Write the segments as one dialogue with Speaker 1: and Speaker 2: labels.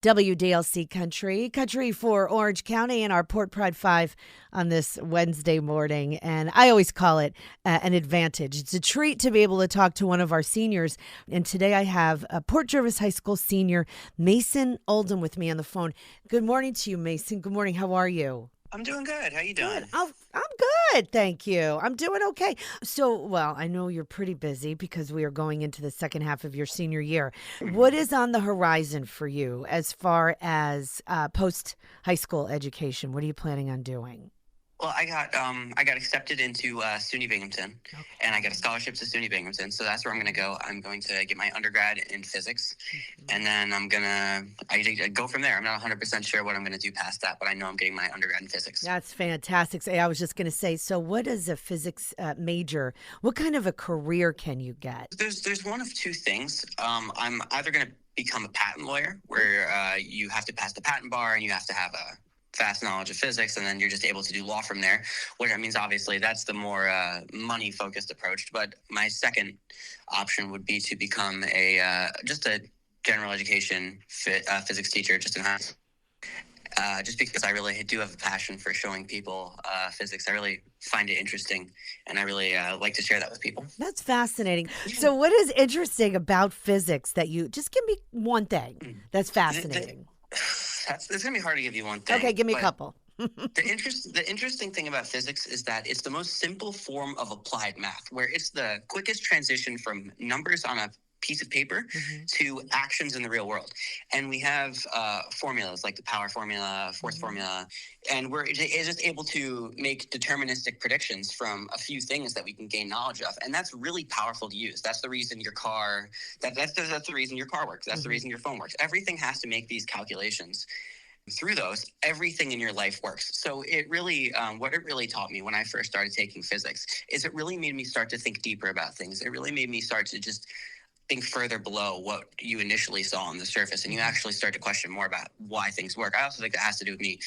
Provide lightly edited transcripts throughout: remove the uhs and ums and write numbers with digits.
Speaker 1: WDLC Country for Orange County and our Port Pride 5 on this Wednesday morning. And I always call it an advantage. It's a treat to be able to talk to one of our seniors. And today I have Port Jervis HS Senior, Mason Oldham, with me on the phone. Good morning to you, Mason. Good morning. How are you?
Speaker 2: I'm doing good. How you doing?
Speaker 1: Good. I'm good, thank you. I'm doing okay. So, well, I know you're pretty busy because we are going into the second half of your senior year. What is on the horizon for you as far as post-high school education? What are you planning on doing?
Speaker 2: Well, I got accepted into SUNY Binghamton, and I got a scholarship to SUNY Binghamton, so that's where I'm going to go. I'm going to get my undergrad in physics, and then I go from there. I'm not 100% sure what I'm going to do past that, but I know I'm getting my undergrad in physics.
Speaker 1: That's fantastic. So, I was just going to say, so what is a physics major? What kind of a career can you get?
Speaker 2: There's one of two things. I'm either going to become a patent lawyer, where you have to pass the patent bar and you have to have a vast knowledge of physics, and then you're just able to do law from there, which means obviously that's the more money-focused approach. But my second option would be to become just a general education physics teacher, just in high school. Just because I really do have a passion for showing people physics. I really find it interesting, and I really like to share that with people.
Speaker 1: That's fascinating. So what is interesting about physics that you, just give me one thing that's fascinating.
Speaker 2: It's going to be hard to give you one thing.
Speaker 1: Okay, give me a couple.
Speaker 2: The interesting thing about physics is that it's the most simple form of applied math, where it's the quickest transition from numbers on a piece of paper to actions in the real world. And we have formulas like the power formula, force formula, and we're just able to make deterministic predictions from a few things that we can gain knowledge of. And that's really powerful to use. That's the reason your car, that's the reason your car works. That's the reason your phone works. Everything has to make these calculations. Through those, everything in your life works. So it really, what it really taught me when I first started taking physics is it really made me start to think deeper about things. It really made me start to just think further below what you initially saw on the surface, and you actually start to question more about why things work. I also think that has to do with me.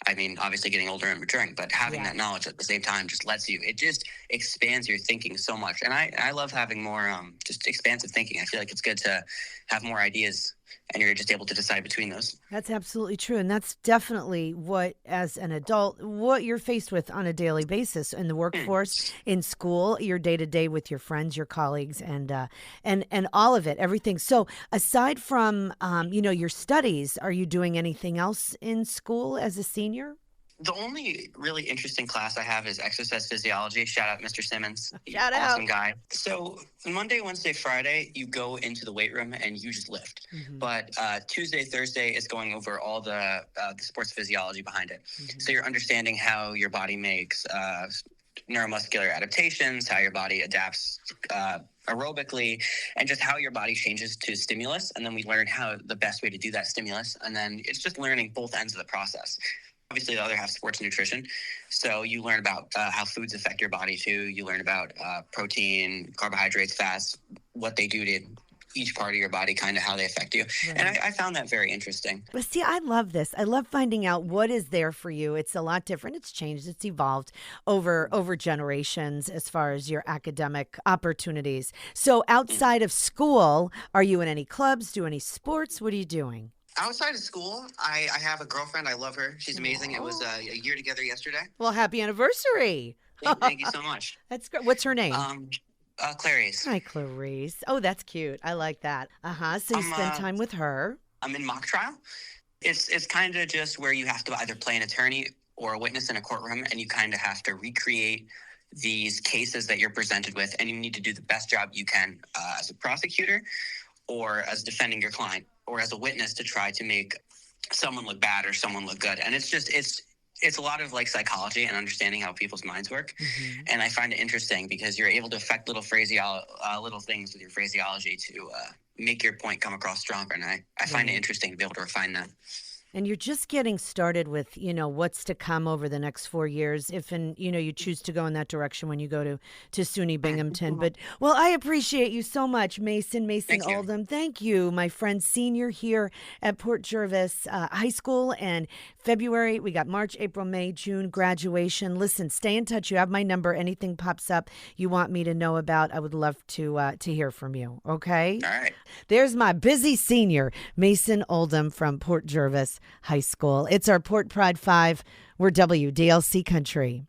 Speaker 2: I mean, obviously getting older and maturing, but having that knowledge at the same time just it just expands your thinking so much. And I love having more just expansive thinking. I feel like it's good to have more ideas, and you're just able to decide between those.
Speaker 1: That's absolutely true. And that's definitely what, as an adult, what you're faced with on a daily basis in the workforce, in school, your day-to-day with your friends, your colleagues, and all of it, everything. So aside from, your studies, are you doing anything else in school as a senior?
Speaker 2: The only really interesting class I have is exercise physiology. Shout out Mr. Simmons.
Speaker 1: Shout out.
Speaker 2: Awesome guy. So Monday, Wednesday, Friday, you go into the weight room and you just lift. But Tuesday, Thursday is going over all the sports physiology behind it. So you're understanding how your body makes neuromuscular adaptations, how your body adapts aerobically, and just how your body changes to stimulus. And then we learn how the best way to do that stimulus. And then it's just learning both ends of the process. Obviously, the other half, sports nutrition. So you learn about how foods affect your body, too. You learn about protein, carbohydrates, fats, what they do to each part of your body, kind of how they affect you. Right. And I found that very interesting.
Speaker 1: But see, I love this. I love finding out what is there for you. It's a lot different. It's changed. It's evolved over generations as far as your academic opportunities. So outside of school, are you in any clubs? Do any sports? What are you doing?
Speaker 2: Outside of school, I have a girlfriend. I love her. She's amazing. It was a year together yesterday.
Speaker 1: Well, happy anniversary.
Speaker 2: Thank you so much.
Speaker 1: That's great. What's her name?
Speaker 2: Clarice.
Speaker 1: Hi, Clarice. Oh, that's cute. I like that. So you spend time with her.
Speaker 2: I'm in mock trial. It's kind of just where you have to either play an attorney or a witness in a courtroom, and you kind of have to recreate these cases that you're presented with, and you need to do the best job you can as a prosecutor or as defending your client, or as a witness to try to make someone look bad or someone look good. And it's a lot of like psychology and understanding how people's minds work. And I find it interesting because you're able to affect little things with your phraseology to make your point come across stronger. And I find it interesting to be able to refine that.
Speaker 1: And you're just getting started with, what's to come over the next 4 years, if you choose to go in that direction when you go to SUNY Binghamton. But, well, I appreciate you so much, Mason
Speaker 2: Thank you.
Speaker 1: Oldham. Thank you, my friend, senior here at Port Jervis High School. And February, we got March, April, May, June graduation. Listen, stay in touch. You have my number. Anything pops up you want me to know about, I would love to hear from you. Okay?
Speaker 2: All right.
Speaker 1: There's my busy senior, Mason Oldham from Port Jervis High School. It's our Port Pride 5. We're WDLC Country.